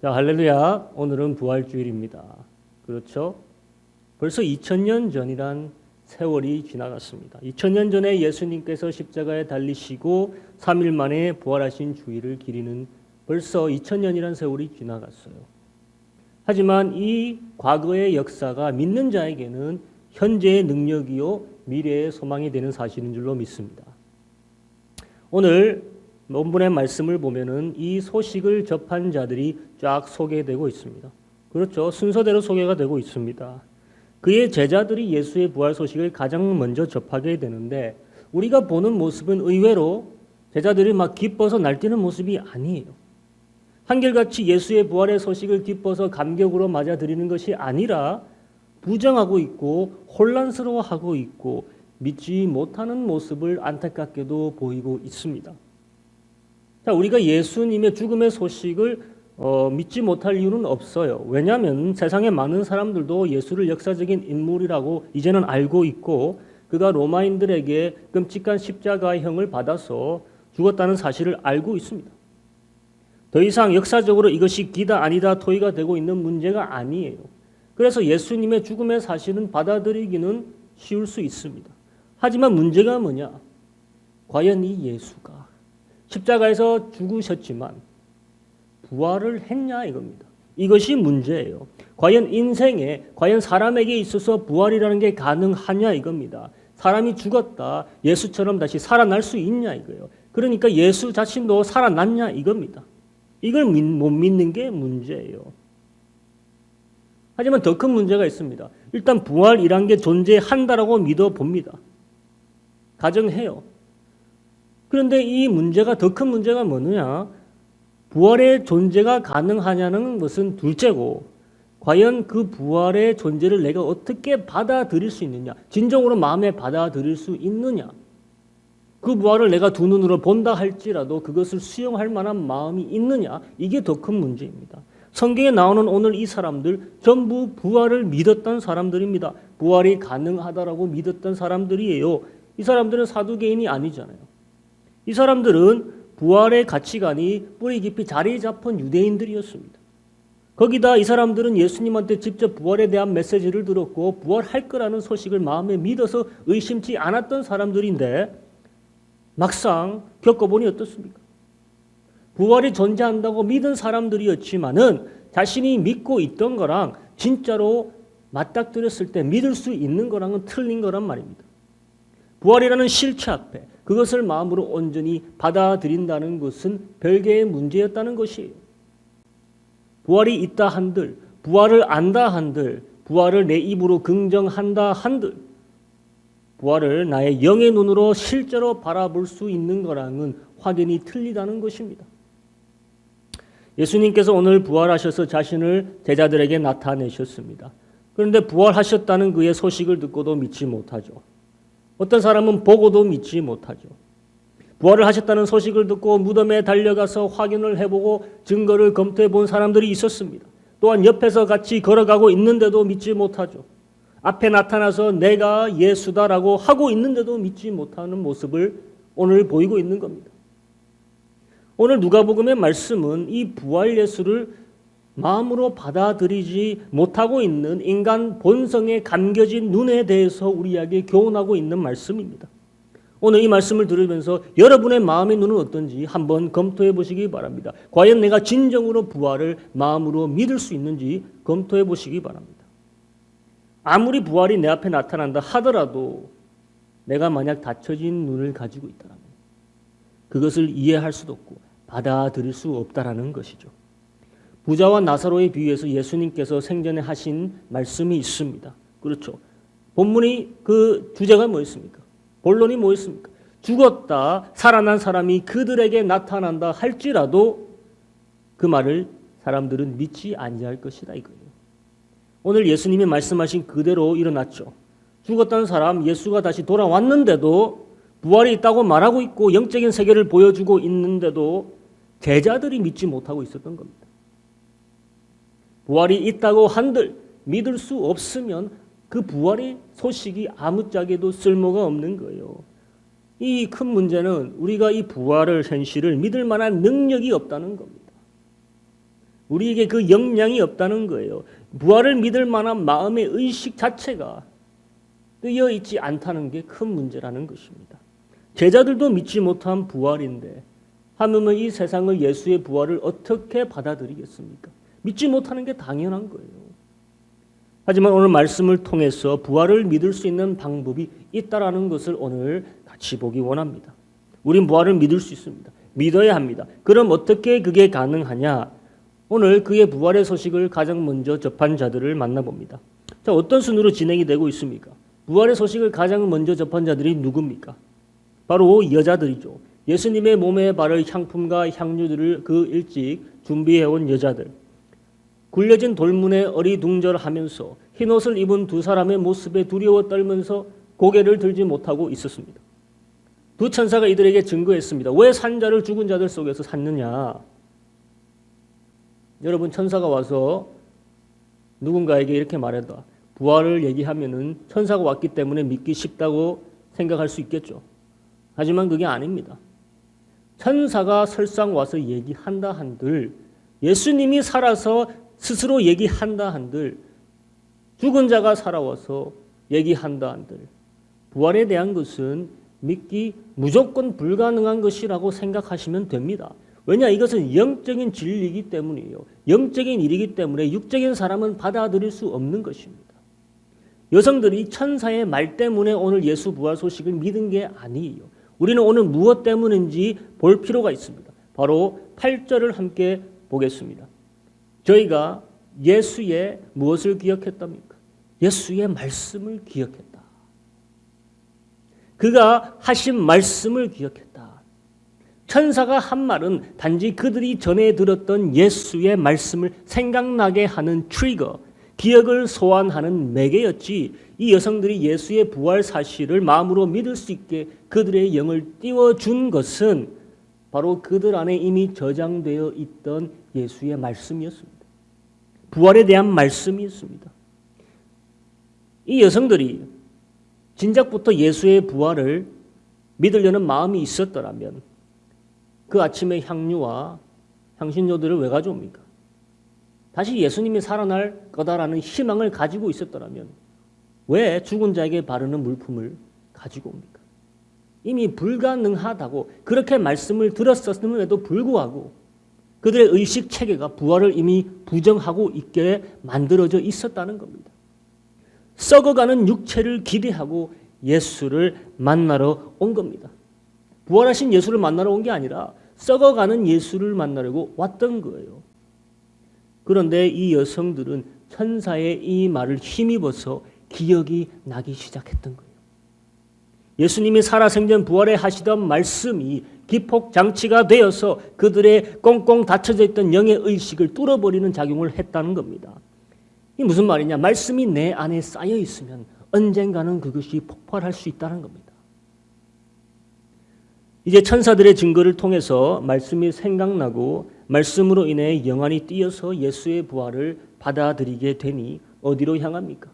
자, 할렐루야. 오늘은 부활주일입니다. 그렇죠? 벌써 2000년 전이란 세월이 지나갔습니다. 2000년 전에 예수님께서 십자가에 달리시고 3일 만에 부활하신 주일을 기리는 벌써 2000년이란 세월이 지나갔어요. 하지만 이 과거의 역사가 믿는 자에게는 현재의 능력이요 미래의 소망이 되는 사실인 줄로 믿습니다. 오늘 본문의 말씀을 보면은 이 소식을 접한 자들이 쫙 소개되고 있습니다. 그렇죠. 순서대로 소개가 되고 있습니다. 그의 제자들이 예수의 부활 소식을 가장 먼저 접하게 되는데 우리가 보는 모습은 의외로 제자들이 막 기뻐서 날뛰는 모습이 아니에요. 한결같이 예수의 부활의 소식을 기뻐서 감격으로 맞아들이는 것이 아니라 부정하고 있고 혼란스러워하고 있고 믿지 못하는 모습을 안타깝게도 보이고 있습니다. 자, 우리가 예수님의 죽음의 소식을 믿지 못할 이유는 없어요. 왜냐하면 세상의 많은 사람들도 예수를 역사적인 인물이라고 이제는 알고 있고 그가 로마인들에게 끔찍한 십자가형을 받아서 죽었다는 사실을 알고 있습니다. 더 이상 역사적으로 이것이 기다 아니다 토의가 되고 있는 문제가 아니에요. 그래서 예수님의 죽음의 사실은 받아들이기는 쉬울 수 있습니다. 하지만 문제가 뭐냐? 과연 이 예수가 십자가에서 죽으셨지만 부활을 했냐 이겁니다. 이것이 문제예요. 과연 인생에, 과연 사람에게 있어서 부활이라는 게 가능하냐 이겁니다. 사람이 죽었다, 예수처럼 다시 살아날 수 있냐 이거예요. 그러니까 예수 자신도 살아났냐 이겁니다. 이걸 못 믿는 게 문제예요. 하지만 더 큰 문제가 있습니다. 일단 부활이란 게 존재한다라고 믿어봅니다. 가정해요. 그런데 이 문제가 더 큰 문제가 뭐냐? 부활의 존재가 가능하냐는 것은 둘째고 과연 그 부활의 존재를 내가 어떻게 받아들일 수 있느냐? 진정으로 마음에 받아들일 수 있느냐? 그 부활을 내가 두 눈으로 본다 할지라도 그것을 수용할 만한 마음이 있느냐? 이게 더 큰 문제입니다. 성경에 나오는 오늘 이 사람들 전부 부활을 믿었던 사람들입니다. 부활이 가능하다라고 믿었던 사람들이에요. 이 사람들은 사두개인이 아니잖아요. 이 사람들은 부활의 가치관이 뿌리 깊이 자리 잡은 유대인들이었습니다. 거기다 이 사람들은 예수님한테 직접 부활에 대한 메시지를 들었고 부활할 거라는 소식을 마음에 믿어서 의심치 않았던 사람들인데 막상 겪어보니 어떻습니까? 부활이 존재한다고 믿은 사람들이었지만은 자신이 믿고 있던 거랑 진짜로 맞닥뜨렸을 때 믿을 수 있는 거랑은 틀린 거란 말입니다. 부활이라는 실체 앞에 그것을 마음으로 온전히 받아들인다는 것은 별개의 문제였다는 것이에요. 부활이 있다 한들, 부활을 안다 한들, 부활을 내 입으로 긍정한다 한들, 부활을 나의 영의 눈으로 실제로 바라볼 수 있는 거랑은 확연히 틀리다는 것입니다. 예수님께서 오늘 부활하셔서 자신을 제자들에게 나타내셨습니다. 그런데 부활하셨다는 그의 소식을 듣고도 믿지 못하죠. 어떤 사람은 보고도 믿지 못하죠. 부활을 하셨다는 소식을 듣고 무덤에 달려가서 확인을 해보고 증거를 검토해 본 사람들이 있었습니다. 또한 옆에서 같이 걸어가고 있는데도 믿지 못하죠. 앞에 나타나서 내가 예수다라고 하고 있는데도 믿지 못하는 모습을 오늘 보이고 있는 겁니다. 오늘 누가복음의 말씀은 이 부활 예수를 마음으로 받아들이지 못하고 있는 인간 본성에 감겨진 눈에 대해서 우리에게 교훈하고 있는 말씀입니다. 오늘 이 말씀을 들으면서 여러분의 마음의 눈은 어떤지 한번 검토해 보시기 바랍니다. 과연 내가 진정으로 부활을 마음으로 믿을 수 있는지 검토해 보시기 바랍니다. 아무리 부활이 내 앞에 나타난다 하더라도 내가 만약 닫혀진 눈을 가지고 있다면 그것을 이해할 수도 없고 받아들일 수 없다라는 것이죠. 부자와 나사로의 비유에서 예수님께서 생전에 하신 말씀이 있습니다. 그렇죠. 본문이 그 주제가 뭐였습니까? 본론이 뭐였습니까? 죽었다 살아난 사람이 그들에게 나타난다 할지라도 그 말을 사람들은 믿지 아니할 것이다 이거예요. 오늘 예수님이 말씀하신 그대로 일어났죠. 죽었다는 사람 예수가 다시 돌아왔는데도 부활이 있다고 말하고 있고 영적인 세계를 보여주고 있는데도 제자들이 믿지 못하고 있었던 겁니다. 부활이 있다고 한들 믿을 수 없으면 그 부활의 소식이 아무짝에도 쓸모가 없는 거예요. 이 큰 문제는 우리가 이 부활을 현실을 믿을 만한 능력이 없다는 겁니다. 우리에게 그 역량이 없다는 거예요. 부활을 믿을 만한 마음의 의식 자체가 뜨여 있지 않다는 게 큰 문제라는 것입니다. 제자들도 믿지 못한 부활인데 하물며 이 세상을 예수의 부활을 어떻게 받아들이겠습니까? 믿지 못하는 게 당연한 거예요. 하지만 오늘 말씀을 통해서 부활을 믿을 수 있는 방법이 있다라는 것을 오늘 같이 보기 원합니다. 우린 부활을 믿을 수 있습니다. 믿어야 합니다. 그럼 어떻게 그게 가능하냐? 오늘 그의 부활의 소식을 가장 먼저 접한 자들을 만나봅니다. 자, 어떤 순으로 진행이 되고 있습니까? 부활의 소식을 가장 먼저 접한 자들이 누굽니까? 바로 여자들이죠. 예수님의 몸에 바를 향품과 향유들을 그 일찍 준비해온 여자들. 굴려진 돌문에 어리둥절하면서 흰옷을 입은 두 사람의 모습에 두려워 떨면서 고개를 들지 못하고 있었습니다. 두 천사가 이들에게 증거했습니다. 왜 산자를 죽은 자들 속에서 샀느냐? 여러분, 천사가 와서 누군가에게 이렇게 말했다. 부활을 얘기하면은 천사가 왔기 때문에 믿기 쉽다고 생각할 수 있겠죠. 하지만 그게 아닙니다. 천사가 설상 와서 얘기한다 한들, 예수님이 살아서 스스로 얘기한다 한들, 죽은 자가 살아와서 얘기한다 한들, 부활에 대한 것은 믿기 무조건 불가능한 것이라고 생각하시면 됩니다. 왜냐? 이것은 영적인 진리이기 때문이에요. 영적인 일이기 때문에 육적인 사람은 받아들일 수 없는 것입니다. 여성들이 천사의 말 때문에 오늘 예수 부활 소식을 믿은 게 아니에요. 우리는 오늘 무엇 때문인지 볼 필요가 있습니다. 바로 8절을 함께 보겠습니다. 저희가 예수의 무엇을 기억했답니까? 예수의 말씀을 기억했다. 그가 하신 말씀을 기억했다. 천사가 한 말은 단지 그들이 전해 들었던 예수의 말씀을 생각나게 하는 트리거, 기억을 소환하는 매개였지, 이 여성들이 예수의 부활 사실을 마음으로 믿을 수 있게 그들의 영을 띄워준 것은 바로 그들 안에 이미 저장되어 있던 예수의 말씀이었습니다. 부활에 대한 말씀이었습니다. 이 여성들이 진작부터 예수의 부활을 믿으려는 마음이 있었더라면 그 아침에 향유와 향신료들을 왜 가져옵니까? 다시 예수님이 살아날 거다라는 희망을 가지고 있었더라면 왜 죽은 자에게 바르는 물품을 가지고 옵니까? 이미 불가능하다고 그렇게 말씀을 들었었음에도 불구하고 그들의 의식 체계가 부활을 이미 부정하고 있게 만들어져 있었다는 겁니다. 썩어가는 육체를 기대하고 예수를 만나러 온 겁니다. 부활하신 예수를 만나러 온 게 아니라 썩어가는 예수를 만나려고 왔던 거예요. 그런데 이 여성들은 천사의 이 말을 힘입어서 기억이 나기 시작했던 거예요. 예수님이 살아생전 부활에 하시던 말씀이 기폭장치가 되어서 그들의 꽁꽁 닫혀져 있던 영의 의식을 뚫어버리는 작용을 했다는 겁니다. 이 무슨 말이냐? 말씀이 내 안에 쌓여 있으면 언젠가는 그것이 폭발할 수 있다는 겁니다. 이제 천사들의 증거를 통해서 말씀이 생각나고 말씀으로 인해 영안이 띄어서 예수의 부활을 받아들이게 되니 어디로 향합니까?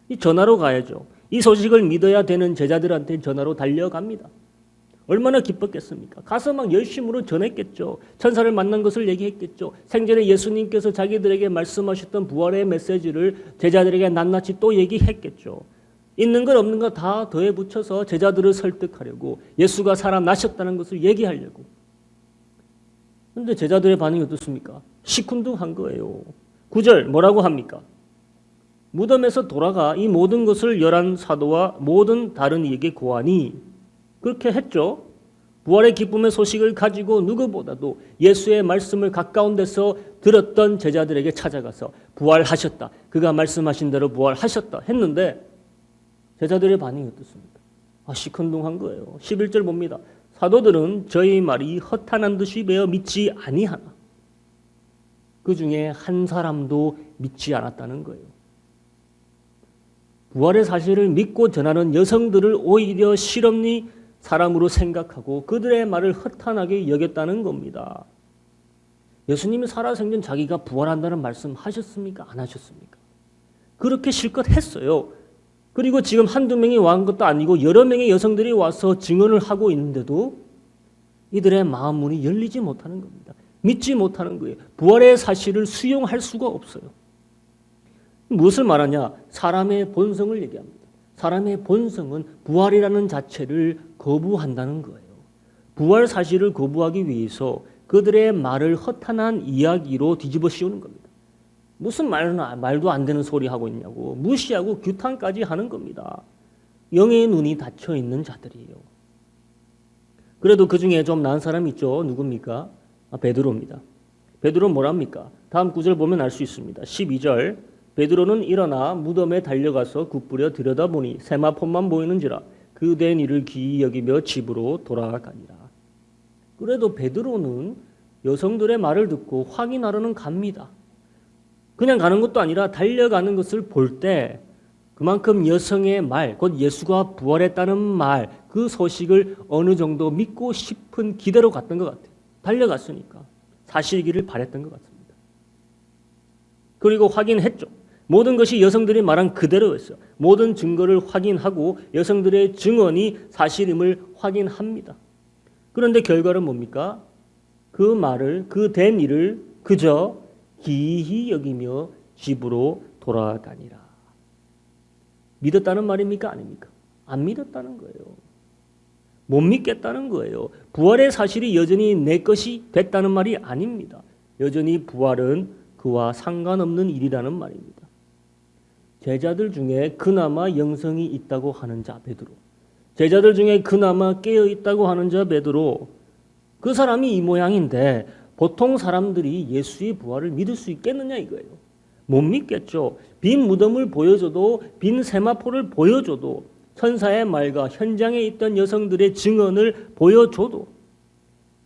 이 전하로 가야죠. 이 소식을 믿어야 되는 제자들한테 전하로 달려갑니다. 얼마나 기뻤겠습니까? 가서 막 열심으로 전했겠죠. 천사를 만난 것을 얘기했겠죠. 생전에 예수님께서 자기들에게 말씀하셨던 부활의 메시지를 제자들에게 낱낱이 또 얘기했겠죠. 있는 것 없는 것 다 더해 붙여서 제자들을 설득하려고 예수가 살아나셨다는 것을 얘기하려고. 그런데 제자들의 반응이 어떻습니까? 시큰둥한 거예요. 9절 뭐라고 합니까? 무덤에서 돌아가 이 모든 것을 11 사도와 모든 다른 이에게 고하니, 그렇게 했죠. 부활의 기쁨의 소식을 가지고 누구보다도 예수의 말씀을 가까운 데서 들었던 제자들에게 찾아가서 부활하셨다, 그가 말씀하신 대로 부활하셨다 했는데 제자들의 반응이 어떻습니까? 시큰둥한 거예요. 11절 봅니다. 사도들은 저희 말이 허탄한 듯이 배어 믿지 아니하나 그 중에 한 사람도 믿지 않았다는 거예요. 부활의 사실을 믿고 전하는 여성들을 오히려 실없니 사람으로 생각하고 그들의 말을 허탄하게 여겼다는 겁니다. 예수님이 살아생전 자기가 부활한다는 말씀 하셨습니까? 안 하셨습니까? 그렇게 실컷 했어요. 그리고 지금 한두 명이 온 것도 아니고 여러 명의 여성들이 와서 증언을 하고 있는데도 이들의 마음 문이 열리지 못하는 겁니다. 믿지 못하는 거예요. 부활의 사실을 수용할 수가 없어요. 무엇을 말하냐? 사람의 본성을 얘기합니다. 사람의 본성은 부활이라는 자체를 거부한다는 거예요. 부활 사실을 거부하기 위해서 그들의 말을 허탄한 이야기로 뒤집어 씌우는 겁니다. 무슨 말도 안 되는 소리 하고 있냐고 무시하고 규탄까지 하는 겁니다. 영의 눈이 닫혀 있는 자들이에요. 그래도 그 중에 좀 나은 사람이 있죠. 누굽니까? 베드로입니다. 베드로는 뭐랍니까? 다음 구절 보면 알 수 있습니다. 12절 베드로는 일어나 무덤에 달려가서 굽부려 들여다보니 세마포만 보이는지라 그 된 일을 기이 여기며 집으로 돌아가니라. 그래도 베드로는 여성들의 말을 듣고 확인하러는 갑니다. 그냥 가는 것도 아니라 달려가는 것을 볼 때 그만큼 여성의 말, 곧 예수가 부활했다는 말, 그 소식을 어느 정도 믿고 싶은 기대로 갔던 것 같아요. 달려갔으니까 사실이기를 바랬던 것 같습니다. 그리고 확인했죠. 모든 것이 여성들이 말한 그대로였어요. 모든 증거를 확인하고 여성들의 증언이 사실임을 확인합니다. 그런데 결과는 뭡니까? 그 말을, 그 된 일을 그저 기이히 여기며 집으로 돌아가니라. 믿었다는 말입니까? 아닙니까? 안 믿었다는 거예요. 못 믿겠다는 거예요. 부활의 사실이 여전히 내 것이 됐다는 말이 아닙니다. 여전히 부활은 그와 상관없는 일이라는 말입니다. 제자들 중에 그나마 영성이 있다고 하는 자 베드로, 제자들 중에 그나마 깨어 있다고 하는 자 베드로, 그 사람이 이 모양인데 보통 사람들이 예수의 부활을 믿을 수 있겠느냐 이거예요. 못 믿겠죠. 빈 무덤을 보여줘도, 빈 세마포를 보여줘도, 천사의 말과 현장에 있던 여성들의 증언을 보여줘도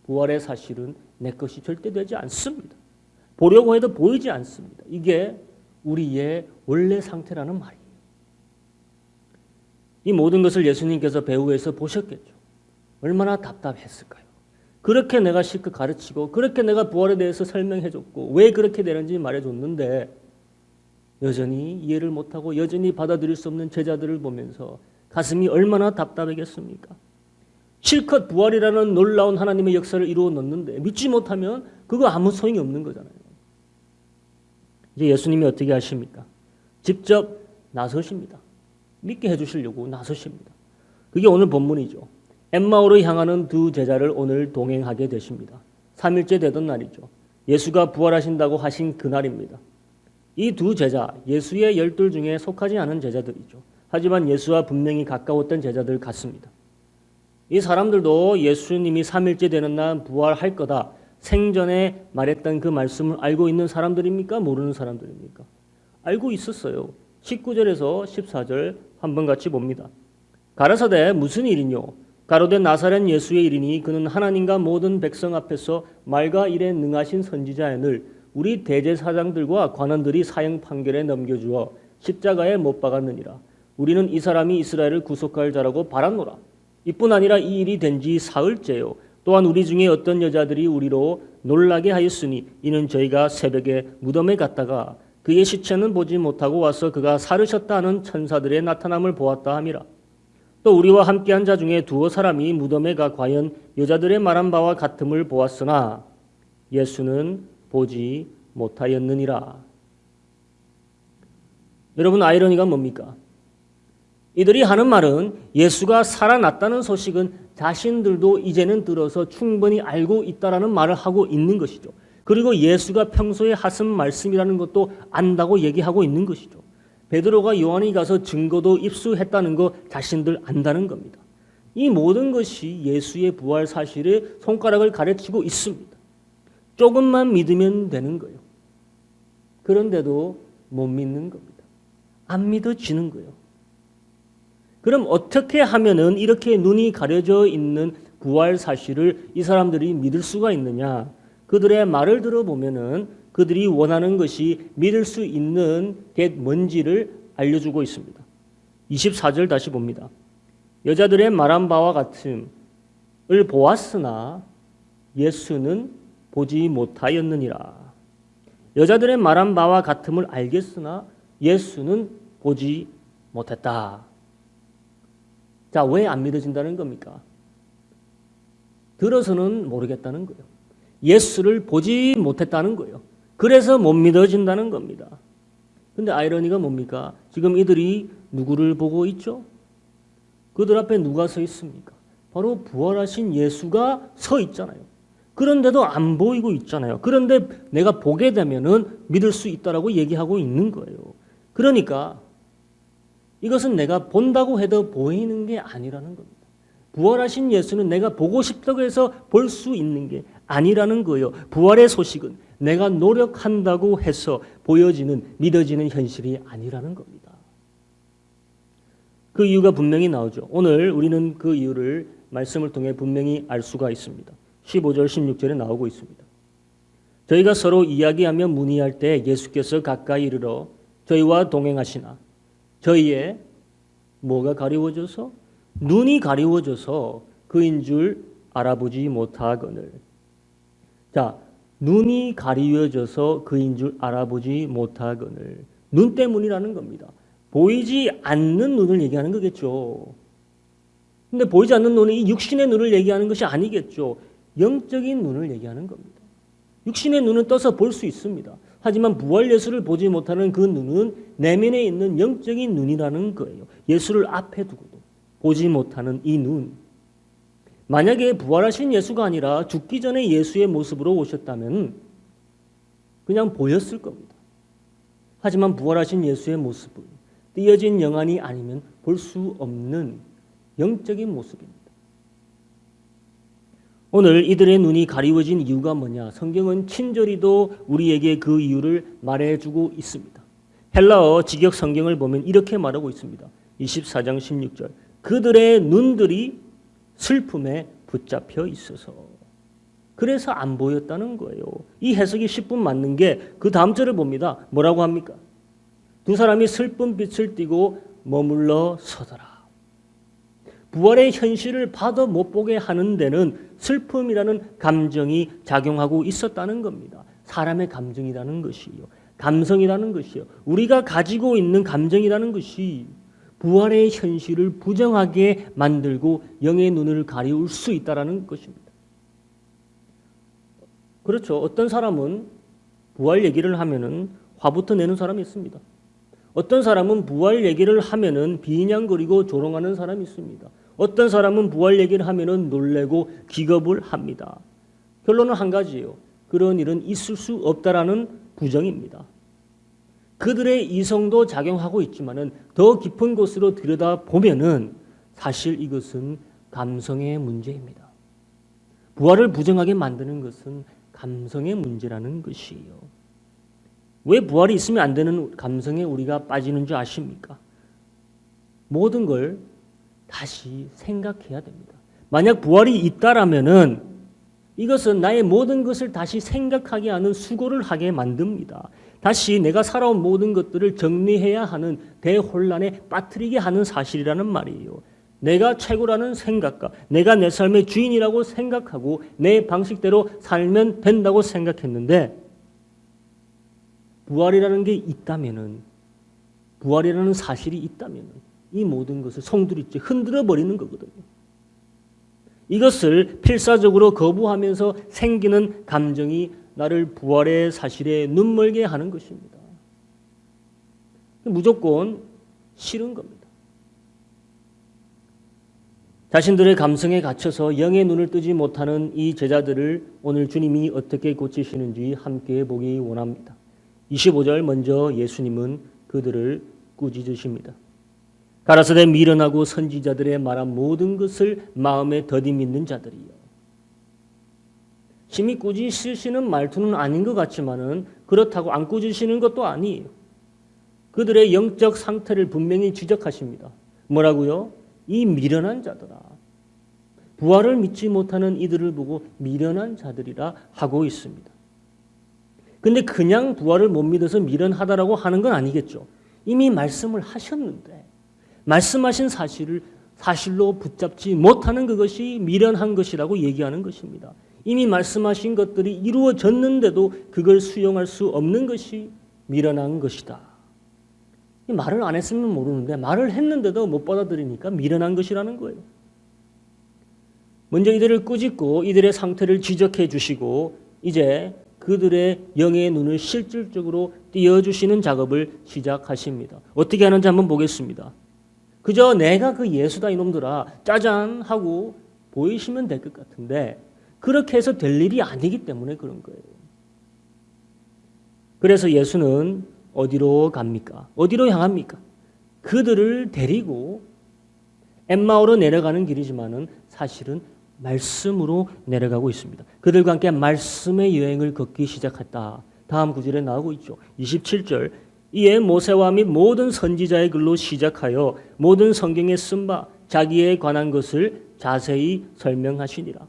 부활의 사실은 내 것이 절대 되지 않습니다. 보려고 해도 보이지 않습니다. 이게 우리의 원래 상태라는 말이에요. 이 모든 것을 예수님께서 배후에서 보셨겠죠. 얼마나 답답했을까요? 그렇게 내가 실컷 가르치고 그렇게 내가 부활에 대해서 설명해줬고 왜 그렇게 되는지 말해줬는데 여전히 이해를 못하고 여전히 받아들일 수 없는 제자들을 보면서 가슴이 얼마나 답답하겠습니까? 실컷 부활이라는 놀라운 하나님의 역사를 이루어 놓는데 믿지 못하면 그거 아무 소용이 없는 거잖아요. 이제 예수님이 어떻게 하십니까? 직접 나서십니다. 믿게 해주시려고 나서십니다. 그게 오늘 본문이죠. 엠마오로 향하는 두 제자를 오늘 동행하게 되십니다. 3일째 되던 날이죠. 예수가 부활하신다고 하신 그날입니다. 이 두 제자, 예수의 12 중에 속하지 않은 제자들이죠. 하지만 예수와 분명히 가까웠던 제자들 같습니다. 이 사람들도 예수님이 3일째 되는 날 부활할 거다. 생전에 말했던 그 말씀을 알고 있는 사람들입니까? 모르는 사람들입니까? 알고 있었어요. 19절에서 14절 한번 같이 봅니다. 가라사대 무슨 일이뇨? 가로된 나사렛 예수의 일이니 그는 하나님과 모든 백성 앞에서 말과 일에 능하신 선지자연을 우리 대제사장들과 관원들이 사형 판결에 넘겨주어 십자가에 못 박았느니라. 우리는 이 사람이 이스라엘을 구속할 자라고 바랐노라. 이뿐 아니라 이 일이 된 지 사흘째요. 또한 우리 중에 어떤 여자들이 우리로 놀라게 하였으니 이는 저희가 새벽에 무덤에 갔다가 그의 시체는 보지 못하고 와서 그가 사르셨다 하는 천사들의 나타남을 보았다 함이라. 또 우리와 함께한 자 중에 두어 사람이 무덤에 가 과연 여자들의 말한 바와 같음을 보았으나 예수는 보지 못하였느니라. 여러분, 아이러니가 뭡니까? 이들이 하는 말은 예수가 살아났다는 소식은 자신들도 이제는 들어서 충분히 알고 있다라는 말을 하고 있는 것이죠. 그리고 예수가 평소에 하신 말씀이라는 것도 안다고 얘기하고 있는 것이죠. 베드로가 요한이 가서 증거도 입수했다는 거 자신들 안다는 겁니다. 이 모든 것이 예수의 부활 사실에 손가락을 가르치고 있습니다. 조금만 믿으면 되는 거예요. 그런데도 못 믿는 겁니다. 안 믿어지는 거예요. 그럼 어떻게 하면은 이렇게 눈이 가려져 있는 부활 사실을 이 사람들이 믿을 수가 있느냐? 그들의 말을 들어보면은 그들이 원하는 것이 믿을 수 있는 게 뭔지를 알려주고 있습니다. 24절 다시 봅니다. 여자들의 말한 바와 같음을 보았으나 예수는 보지 못하였느니라. 여자들의 말한 바와 같음을 알겠으나 예수는 보지 못했다. 자, 왜 안 믿어진다는 겁니까? 들어서는 모르겠다는 거예요. 예수를 보지 못했다는 거예요. 그래서 못 믿어진다는 겁니다. 근데 아이러니가 뭡니까? 지금 이들이 누구를 보고 있죠? 그들 앞에 누가 서 있습니까? 바로 부활하신 예수가 서 있잖아요. 그런데도 안 보이고 있잖아요. 그런데 내가 보게 되면은 믿을 수 있다라고 얘기하고 있는 거예요. 그러니까 이것은 내가 본다고 해도 보이는 게 아니라는 겁니다. 부활하신 예수는 내가 보고 싶다고 해서 볼 수 있는 게 아니라는 거예요. 부활의 소식은 내가 노력한다고 해서 보여지는, 믿어지는 현실이 아니라는 겁니다. 그 이유가 분명히 나오죠. 오늘 우리는 그 이유를 말씀을 통해 분명히 알 수가 있습니다. 15절, 16절에 나오고 있습니다. 저희가 서로 이야기하며 문의할 때 예수께서 가까이 이르러 저희와 동행하시나 저희의 뭐가 가리워져서? 눈이 가리워져서 그인 줄 알아보지 못하거늘. 자, 눈이 가리워져서 그인 줄 알아보지 못하거늘. 눈 때문이라는 겁니다. 보이지 않는 눈을 얘기하는 거겠죠. 근데 보이지 않는 눈은 이 육신의 눈을 얘기하는 것이 아니겠죠. 영적인 눈을 얘기하는 겁니다. 육신의 눈은 떠서 볼 수 있습니다. 하지만 부활 예수를 보지 못하는 그 눈은 내면에 있는 영적인 눈이라는 거예요. 예수를 앞에 두고도 보지 못하는 이 눈. 만약에 부활하신 예수가 아니라 죽기 전에 예수의 모습으로 오셨다면 그냥 보였을 겁니다. 하지만 부활하신 예수의 모습은 띄어진 영안이 아니면 볼 수 없는 영적인 모습입니다. 오늘 이들의 눈이 가리워진 이유가 뭐냐? 성경은 친절히도 우리에게 그 이유를 말해주고 있습니다. 헬라어 직역 성경을 보면 이렇게 말하고 있습니다. 24장 16절. 그들의 눈들이 슬픔에 붙잡혀 있어서. 그래서 안 보였다는 거예요. 이 해석이 10분 맞는 게 그 다음 절을 봅니다. 뭐라고 합니까? 두 사람이 슬픈 빛을 띠고 머물러 서더라. 부활의 현실을 봐도 못 보게 하는 데는 슬픔이라는 감정이 작용하고 있었다는 겁니다. 사람의 감정이라는 것이요. 감성이라는 것이요. 우리가 가지고 있는 감정이라는 것이 부활의 현실을 부정하게 만들고 영의 눈을 가리울 수 있다는 것입니다. 그렇죠. 어떤 사람은 부활 얘기를 하면은 화부터 내는 사람이 있습니다. 어떤 사람은 부활 얘기를 하면은 비인양거리고 조롱하는 사람이 있습니다. 어떤 사람은 부활 얘기를 하면은 놀래고 기겁을 합니다. 결론은 한 가지예요. 그런 일은 있을 수 없다라는 부정입니다. 그들의 이성도 작용하고 있지만은 더 깊은 곳으로 들여다 보면은 사실 이것은 감성의 문제입니다. 부활을 부정하게 만드는 것은 감성의 문제라는 것이에요. 왜 부활이 있으면 안 되는 감성에 우리가 빠지는 줄 아십니까? 모든 걸 다시 생각해야 됩니다. 만약 부활이 있다라면은 이것은 나의 모든 것을 다시 생각하게 하는 수고를 하게 만듭니다. 다시 내가 살아온 모든 것들을 정리해야 하는 대혼란에 빠뜨리게 하는 사실이라는 말이에요. 내가 최고라는 생각과 내가 내 삶의 주인이라고 생각하고 내 방식대로 살면 된다고 생각했는데 부활이라는 게 있다면은 부활이라는 사실이 있다면은 이 모든 것을 송두리째 흔들어 버리는 거거든요. 이것을 필사적으로 거부하면서 생기는 감정이 나를 부활의 사실에 눈멀게 하는 것입니다. 무조건 싫은 겁니다. 자신들의 감성에 갇혀서 영의 눈을 뜨지 못하는 이 제자들을 오늘 주님이 어떻게 고치시는지 함께 보기 원합니다. 25절 먼저 예수님은 그들을 꾸짖으십니다. 가라사대 미련하고 선지자들의 말한 모든 것을 마음에 더디 믿는 자들이요. 심히 꾸짖으시는 말투는 아닌 것 같지만은 그렇다고 안 꾸짖으시는 것도 아니에요. 그들의 영적 상태를 분명히 지적하십니다. 뭐라고요? 이 미련한 자들아. 부활을 믿지 못하는 이들을 보고 미련한 자들이라 하고 있습니다. 근데 그냥 부활을 못 믿어서 미련하다라고 하는 건 아니겠죠. 이미 말씀을 하셨는데 말씀하신 사실로 붙잡지 못하는 그것이 미련한 것이라고 얘기하는 것입니다. 이미 말씀하신 것들이 이루어졌는데도 그걸 수용할 수 없는 것이 미련한 것이다. 말을 안 했으면 모르는데 말을 했는데도 못 받아들이니까 미련한 것이라는 거예요. 먼저 이들을 꾸짖고 이들의 상태를 지적해 주시고 이제 그들의 영의 눈을 실질적으로 띄어주시는 작업을 시작하십니다. 어떻게 하는지 한번 보겠습니다. 그저 내가 그 예수다 이놈들아 짜잔 하고 보이시면 될 것 같은데 그렇게 해서 될 일이 아니기 때문에 그런 거예요. 그래서 예수는 어디로 갑니까? 어디로 향합니까? 그들을 데리고 엠마오로 내려가는 길이지만은 사실은 말씀으로 내려가고 있습니다. 그들과 함께 말씀의 여행을 걷기 시작했다. 다음 구절에 나오고 있죠. 27절. 이에 모세와 및 모든 선지자의 글로 시작하여 모든 성경에 쓴 바 자기에 관한 것을 자세히 설명하시니라.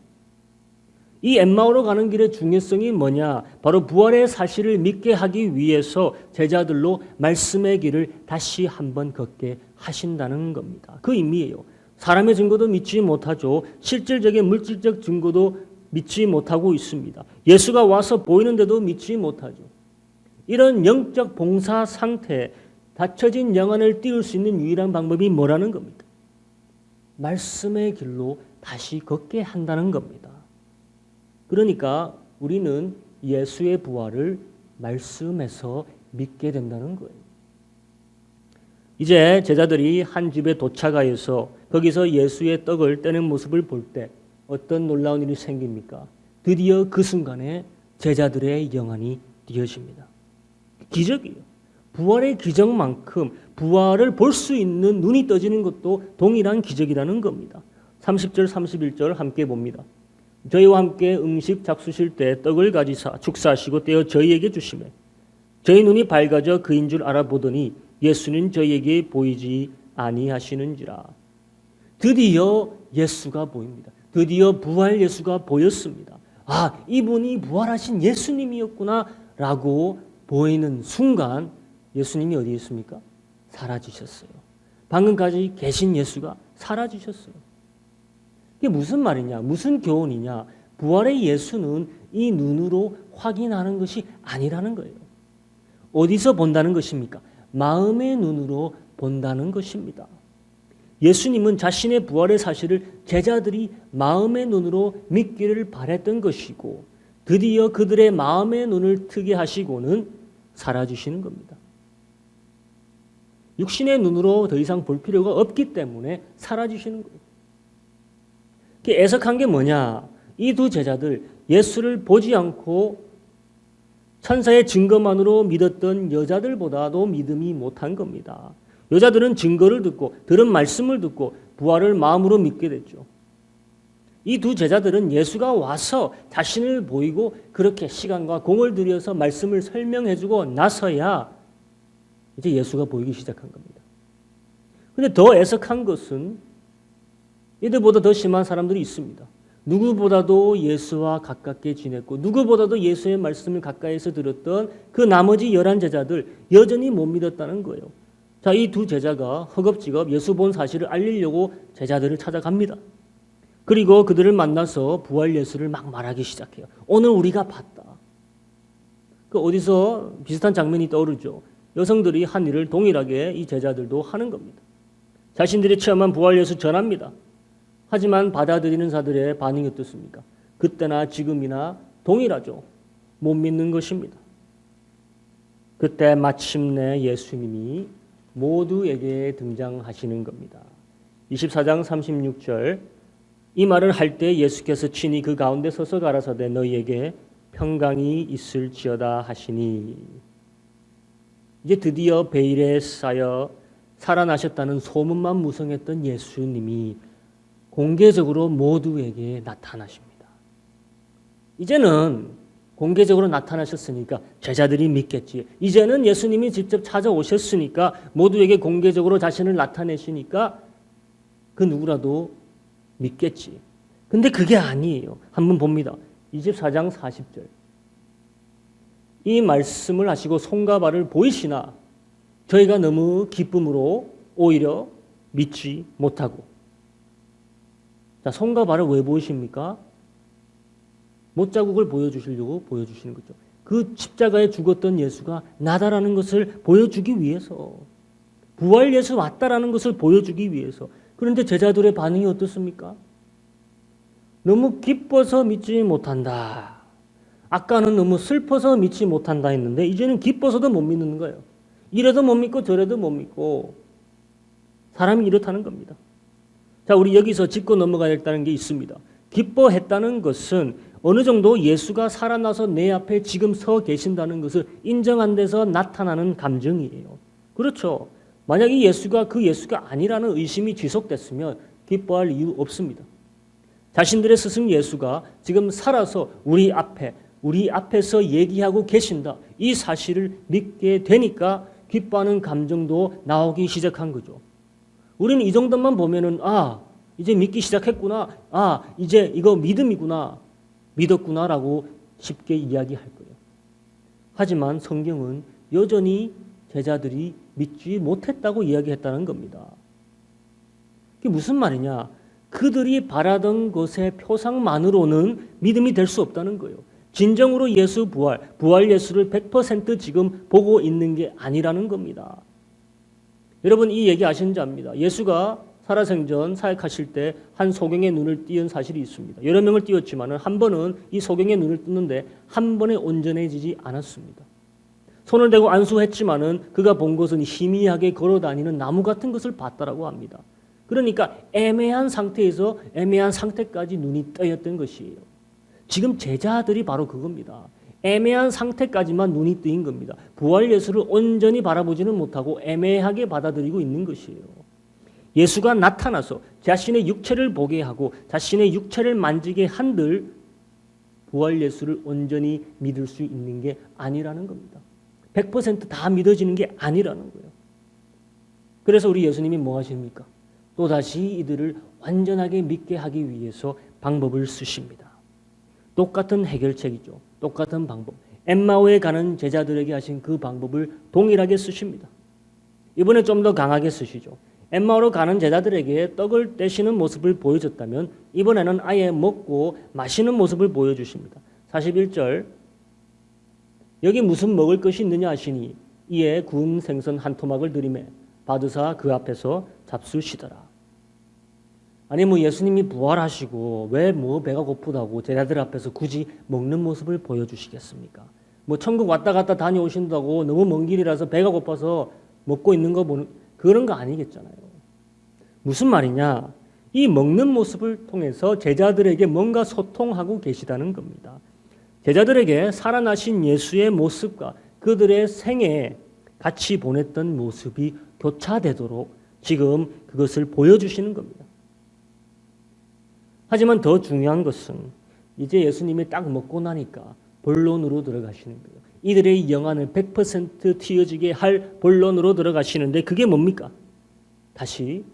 이 엠마오로 가는 길의 중요성이 뭐냐? 바로 부활의 사실을 믿게 하기 위해서 제자들로 말씀의 길을 다시 한번 걷게 하신다는 겁니다. 그 의미예요. 사람의 증거도 믿지 못하죠. 실질적인 물질적 증거도 믿지 못하고 있습니다. 예수가 와서 보이는데도 믿지 못하죠. 이런 영적 봉사 상태, 닫혀진 영안을 띄울 수 있는 유일한 방법이 뭐라는 겁니까? 말씀의 길로 다시 걷게 한다는 겁니다. 그러니까 우리는 예수의 부활을 말씀에서 믿게 된다는 거예요. 이제 제자들이 한 집에 도착하여서 거기서 예수의 떡을 떼는 모습을 볼 때 어떤 놀라운 일이 생깁니까? 드디어 그 순간에 제자들의 영안이 띄어집니다. 기적이에요. 부활의 기적만큼 부활을 볼 수 있는 눈이 떠지는 것도 동일한 기적이라는 겁니다. 30절 31절 함께 봅니다. 저희와 함께 음식 잡수실 때 떡을 가지사 축사하시고 떼어 저희에게 주시매 저희 눈이 밝아져 그인 줄 알아보더니 예수는 저희에게 보이지 아니하시는지라. 드디어 예수가 보입니다. 드디어 부활 예수가 보였습니다. 아, 이분이 부활하신 예수님이었구나 라고 보이는 순간 예수님이 어디 있습니까? 사라지셨어요. 방금까지 계신 예수가 사라지셨어요. 이게 무슨 말이냐? 무슨 교훈이냐? 부활의 예수는 이 눈으로 확인하는 것이 아니라는 거예요. 어디서 본다는 것입니까? 마음의 눈으로 본다는 것입니다. 예수님은 자신의 부활의 사실을 제자들이 마음의 눈으로 믿기를 바랬던 것이고 드디어 그들의 마음의 눈을 트게 하시고는 사라지시는 겁니다. 육신의 눈으로 더 이상 볼 필요가 없기 때문에 사라지시는 거예요. 애석한 게 뭐냐? 이 두 제자들 예수를 보지 않고 천사의 증거만으로 믿었던 여자들보다도 믿음이 못한 겁니다. 여자들은 증거를 듣고 들은 말씀을 듣고 부활을 마음으로 믿게 됐죠. 이 두 제자들은 예수가 와서 자신을 보이고 그렇게 시간과 공을 들여서 말씀을 설명해주고 나서야 이제 예수가 보이기 시작한 겁니다. 그런데 더 애석한 것은 이들보다 더 심한 사람들이 있습니다. 누구보다도 예수와 가깝게 지냈고 누구보다도 예수의 말씀을 가까이서 들었던 그 나머지 11제자들 여전히 못 믿었다는 거예요. 자, 이 두 제자가 허겁지겁 예수 본 사실을 알리려고 제자들을 찾아갑니다. 그리고 그들을 만나서 부활 예수를 막 말하기 시작해요. 오늘 우리가 봤다. 그 어디서 비슷한 장면이 떠오르죠. 여성들이 한 일을 동일하게 이 제자들도 하는 겁니다. 자신들이 체험한 부활 예수 전합니다. 하지만 받아들이는 자들의 반응이 어떻습니까? 그때나 지금이나 동일하죠. 못 믿는 것입니다. 그때 마침내 예수님이 모두에게 등장하시는 겁니다. 24장 36절 이 말을 할 때 예수께서 친히 그 가운데 서서 가라사대 너희에게 평강이 있을지어다 하시니 이제 드디어 베일에 쌓여 살아나셨다는 소문만 무성했던 예수님이 공개적으로 모두에게 나타나십니다. 이제는 공개적으로 나타나셨으니까 제자들이 믿겠지. 이제는 예수님이 직접 찾아오셨으니까 모두에게 공개적으로 자신을 나타내시니까 그 누구라도 믿겠지. 근데 그게 아니에요. 한번 봅니다. 24장 40절. 이 말씀을 하시고 손과 발을 보이시나 저희가 너무 기쁨으로 오히려 믿지 못하고. 자, 손과 발을 왜 보이십니까? 못자국을 보여주시려고 보여주시는 거죠. 그 십자가에 죽었던 예수가 나다라는 것을 보여주기 위해서, 부활 예수 왔다라는 것을 보여주기 위해서. 그런데 제자들의 반응이 어떻습니까? 너무 기뻐서 믿지 못한다. 아까는 너무 슬퍼서 믿지 못한다 했는데 이제는 기뻐서도 못 믿는 거예요. 이래도 못 믿고 저래도 못 믿고 사람이 이렇다는 겁니다. 자, 우리 여기서 짚고 넘어가야 했다는 게 있습니다. 기뻐했다는 것은 어느 정도 예수가 살아나서 내 앞에 지금 서 계신다는 것을 인정한 데서 나타나는 감정이에요. 그렇죠. 만약 이 예수가 그 예수가 아니라는 의심이 지속됐으면 기뻐할 이유 없습니다. 자신들의 스승 예수가 지금 살아서 우리 앞에서 얘기하고 계신다. 이 사실을 믿게 되니까 기뻐하는 감정도 나오기 시작한 거죠. 우리는 이 정도만 보면은 이제 믿기 시작했구나. 이제 이거 믿음이구나. 믿었구나라고 쉽게 이야기할 거예요. 하지만 성경은 여전히 제자들이 믿지 못했다고 이야기했다는 겁니다. 그게 무슨 말이냐? 그들이 바라던 것의 표상만으로는 믿음이 될 수 없다는 거예요. 진정으로 예수 부활 예수를 100% 지금 보고 있는 게 아니라는 겁니다. 여러분 이 얘기 아시는지 압니다. 예수가 살아생전 사역하실 때 한 소경의 눈을 띄운 사실이 있습니다. 여러 명을 띄웠지만 한 번은 이 소경의 눈을 떴는데 한 번에 온전해지지 않았습니다. 손을 대고 안수했지만은 그가 본 것은 희미하게 걸어다니는 나무 같은 것을 봤다라고 합니다. 그러니까 애매한 상태에서 애매한 상태까지 눈이 떠였던 것이에요. 지금 제자들이 바로 그겁니다. 애매한 상태까지만 눈이 뜨인 겁니다. 부활 예수를 온전히 바라보지는 못하고 애매하게 받아들이고 있는 것이에요. 예수가 나타나서 자신의 육체를 보게 하고 자신의 육체를 만지게 한들 부활 예수를 온전히 믿을 수 있는 게 아니라는 겁니다. 100%다 믿어지는 게 아니라는 거예요. 그래서 우리 예수님이 뭐 하십니까? 또다시 이들을 완전하게 믿게 하기 위해서 방법을 쓰십니다. 똑같은 해결책이죠. 똑같은 방법. 엠마오에 가는 제자들에게 하신 그 방법을 동일하게 쓰십니다. 이번에 좀 더 강하게 쓰시죠. 엠마오로 가는 제자들에게 떡을 떼시는 모습을 보여줬다면 이번에는 아예 먹고 마시는 모습을 보여주십니다. 41절 여기 무슨 먹을 것이 있느냐 하시니 이에 구운 생선 한 토막을 들이매 받으사 그 앞에서 잡수시더라. 아니 예수님이 부활하시고 왜 배가 고프다고 제자들 앞에서 굳이 먹는 모습을 보여주시겠습니까? 천국 왔다 갔다 다녀오신다고 너무 먼 길이라서 배가 고파서 먹고 있는 거 보는 그런 거 아니겠잖아요. 무슨 말이냐? 이 먹는 모습을 통해서 제자들에게 뭔가 소통하고 계시다는 겁니다. 제자들에게 살아나신 예수의 모습과 그들의 생에 같이 보냈던 모습이 교차되도록 지금 그것을 보여주시는 겁니다. 하지만 더 중요한 것은 이제 예수님이 딱 먹고 나니까 본론으로 들어가시는 거예요. 이들의 영안을 100% 튀어지게 할 본론으로 들어가시는데 그게 뭡니까? 다시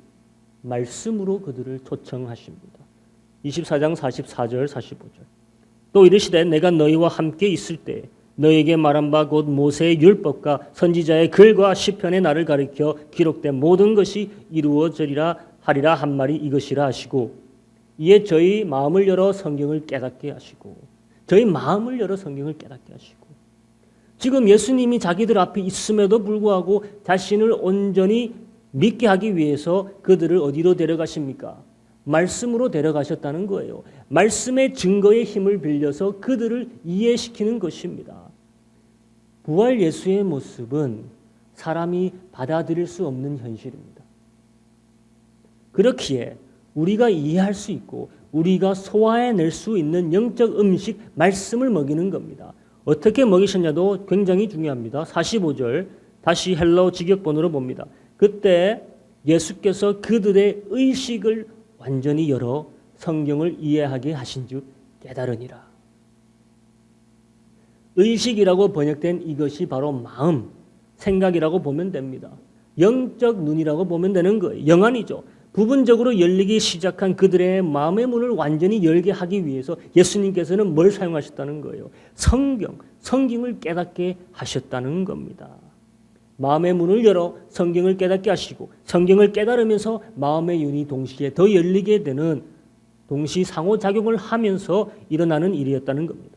말씀으로 그들을 초청하십니다. 24장 44절 45절 또 이르시되 내가 너희와 함께 있을 때 너희에게 말한 바 곧 모세의 율법과 선지자의 글과 시편의 나를 가리켜 기록된 모든 것이 이루어지리라 하리라 한 말이 이것이라 하시고 이에 저희 마음을 열어 성경을 깨닫게 하시고 저희 마음을 열어 성경을 깨닫게 하시고 지금 예수님이 자기들 앞에 있음에도 불구하고 자신을 온전히 믿게 하기 위해서 그들을 어디로 데려가십니까? 말씀으로 데려가셨다는 거예요. 말씀의 증거의 힘을 빌려서 그들을 이해시키는 것입니다. 부활 예수의 모습은 사람이 받아들일 수 없는 현실입니다. 그렇기에 우리가 이해할 수 있고 우리가 소화해낼 수 있는 영적 음식, 말씀을 먹이는 겁니다. 어떻게 먹이셨냐도 굉장히 중요합니다. 45절 다시 헬라어 직역본으로 봅니다. 그때 예수께서 그들의 의식을 완전히 열어 성경을 이해하게 하신 즉 깨달으니라. 의식이라고 번역된 이것이 바로 마음, 생각이라고 보면 됩니다. 영적 눈이라고 보면 되는 거예요. 영안이죠. 부분적으로 열리기 시작한 그들의 마음의 문을 완전히 열게 하기 위해서 예수님께서는 뭘 사용하셨다는 거예요? 성경을 깨닫게 하셨다는 겁니다. 마음의 문을 열어 성경을 깨닫게 하시고 성경을 깨달으면서 마음의 윤이 동시에 더 열리게 되는 동시 상호작용을 하면서 일어나는 일이었다는 겁니다.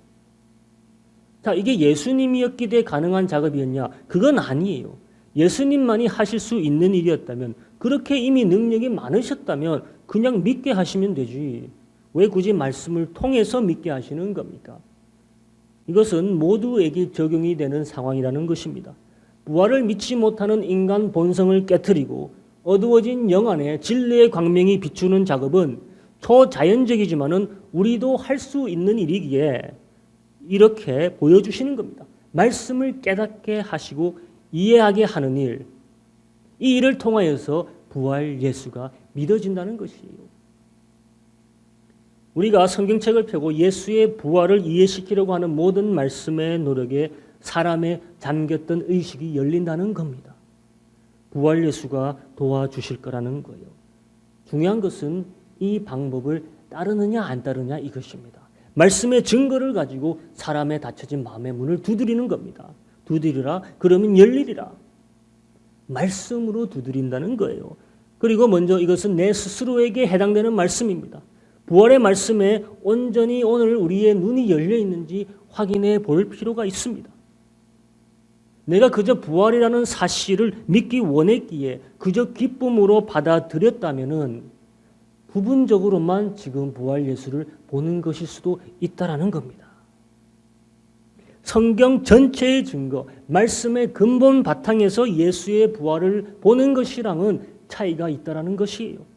자, 이게 예수님이었기에 가능한 작업이었냐? 그건 아니에요. 예수님만이 하실 수 있는 일이었다면 그렇게 이미 능력이 많으셨다면 그냥 믿게 하시면 되지. 왜 굳이 말씀을 통해서 믿게 하시는 겁니까? 이것은 모두에게 적용이 되는 상황이라는 것입니다. 부활을 믿지 못하는 인간 본성을 깨트리고 어두워진 영 안에 진리의 광명이 비추는 작업은 초자연적이지만은 우리도 할 수 있는 일이기에 이렇게 보여주시는 겁니다. 말씀을 깨닫게 하시고 이해하게 하는 일, 이 일을 통하여서 부활 예수가 믿어진다는 것이에요. 우리가 성경책을 펴고 예수의 부활을 이해시키려고 하는 모든 말씀의 노력에 사람의 잠겼던 의식이 열린다는 겁니다. 부활 예수가 도와주실 거라는 거예요. 중요한 것은 이 방법을 따르느냐 안 따르느냐 이것입니다. 말씀의 증거를 가지고 사람의 닫혀진 마음의 문을 두드리는 겁니다. 두드리라 그러면 열리리라. 말씀으로 두드린다는 거예요. 그리고 먼저 이것은 내 스스로에게 해당되는 말씀입니다. 부활의 말씀에 온전히 오늘 우리의 눈이 열려 있는지 확인해 볼 필요가 있습니다. 내가 그저 부활이라는 사실을 믿기 원했기에 그저 기쁨으로 받아들였다면은 부분적으로만 지금 부활 예수를 보는 것일 수도 있다라는 겁니다. 성경 전체의 증거, 말씀의 근본 바탕에서 예수의 부활을 보는 것이랑은 차이가 있다라는 것이에요.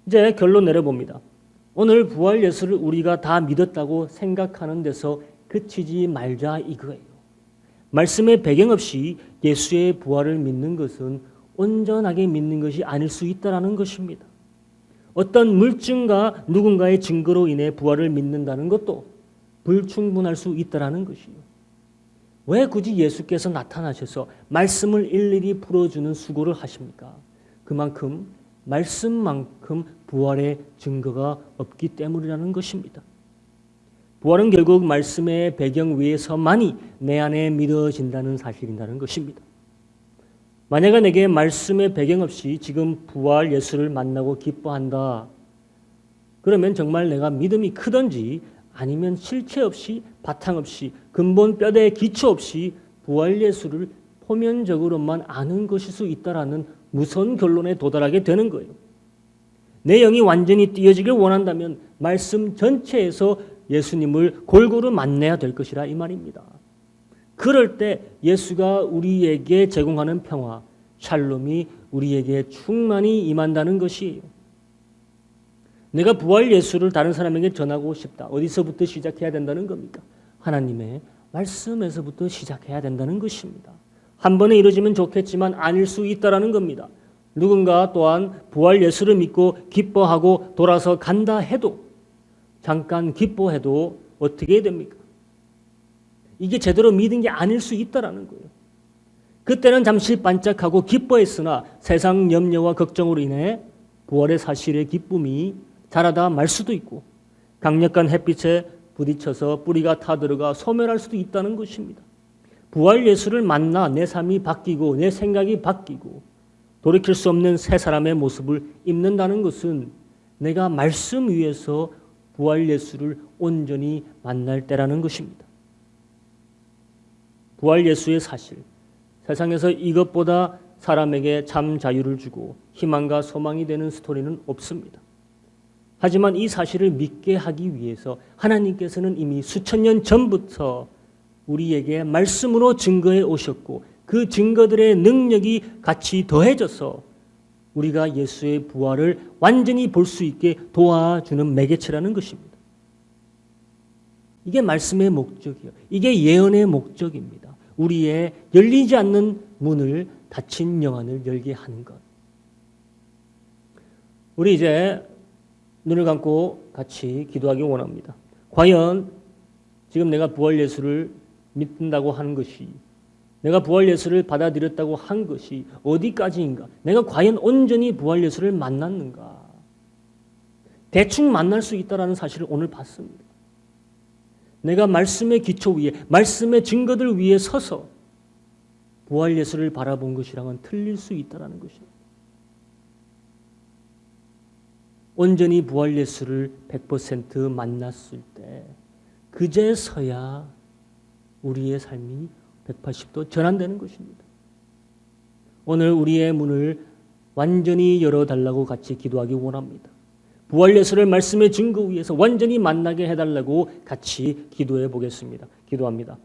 이제 결론 내려봅니다. 오늘 부활 예수를 우리가 다 믿었다고 생각하는 데서 그치지 말자 이거예요. 말씀의 배경 없이 예수의 부활을 믿는 것은 온전하게 믿는 것이 아닐 수 있다라는 것입니다. 어떤 물증과 누군가의 증거로 인해 부활을 믿는다는 것도 불충분할 수 있다라는 것이요. 왜 굳이 예수께서 나타나셔서 말씀을 일일이 풀어주는 수고를 하십니까? 그만큼 말씀만큼 부활의 증거가 없기 때문이라는 것입니다. 부활은 결국 말씀의 배경 위에서만이 내 안에 믿어진다는 사실이라는 것입니다. 만약에 내게 말씀의 배경 없이 지금 부활 예수를 만나고 기뻐한다. 그러면 정말 내가 믿음이 크든지 아니면 실체 없이 바탕 없이 근본 뼈대 기초 없이 부활 예수를 표면적으로만 아는 것일 수 있다라는 무서운 결론에 도달하게 되는 거예요. 내 영이 완전히 띄어지길 원한다면 말씀 전체에서 예수님을 골고루 만나야 될 것이라 이 말입니다. 그럴 때 예수가 우리에게 제공하는 평화, 샬롬이 우리에게 충만히 임한다는 것이에요. 내가 부활 예수를 다른 사람에게 전하고 싶다. 어디서부터 시작해야 된다는 겁니까? 하나님의 말씀에서부터 시작해야 된다는 것입니다. 한 번에 이루어지면 좋겠지만 아닐 수 있다라는 겁니다. 누군가 또한 부활 예수를 믿고 기뻐하고 돌아서 간다 해도 잠깐 기뻐해도 어떻게 해야 됩니까? 이게 제대로 믿은 게 아닐 수 있다라는 거예요. 그때는 잠시 반짝하고 기뻐했으나 세상 염려와 걱정으로 인해 부활의 사실의 기쁨이 자라다 말 수도 있고 강력한 햇빛에 부딪혀서 뿌리가 타들어가 소멸할 수도 있다는 것입니다. 부활 예수를 만나 내 삶이 바뀌고 내 생각이 바뀌고 돌이킬 수 없는 새 사람의 모습을 입는다는 것은 내가 말씀 위에서 부활 예수를 온전히 만날 때라는 것입니다. 부활 예수의 사실, 세상에서 이것보다 사람에게 참 자유를 주고 희망과 소망이 되는 스토리는 없습니다. 하지만 이 사실을 믿게 하기 위해서 하나님께서는 이미 수천 년 전부터 우리에게 말씀으로 증거해 오셨고 그 증거들의 능력이 같이 더해져서 우리가 예수의 부활을 완전히 볼 수 있게 도와주는 매개체라는 것입니다. 이게 말씀의 목적이에요. 이게 예언의 목적입니다. 우리의 열리지 않는 문을 닫힌 영안을 열게 하는 것. 우리 이제 눈을 감고 같이 기도하기 원합니다. 과연 지금 내가 부활 예수를 믿는다고 하는 것이 내가 부활 예수를 받아들였다고 한 것이 어디까지인가? 내가 과연 온전히 부활 예수를 만났는가? 대충 만날 수 있다는 사실을 오늘 봤습니다. 내가 말씀의 기초 위에 말씀의 증거들 위에 서서 부활 예수를 바라본 것이랑은 틀릴 수 있다는 것입니다. 온전히 부활 예수를 100% 만났을 때 그제서야 우리의 삶이 180도 전환되는 것입니다. 오늘 우리의 문을 완전히 열어달라고 같이 기도하기 원합니다. 부활 예수를 말씀의 증거 위에서 완전히 만나게 해달라고 같이 기도해 보겠습니다. 기도합니다.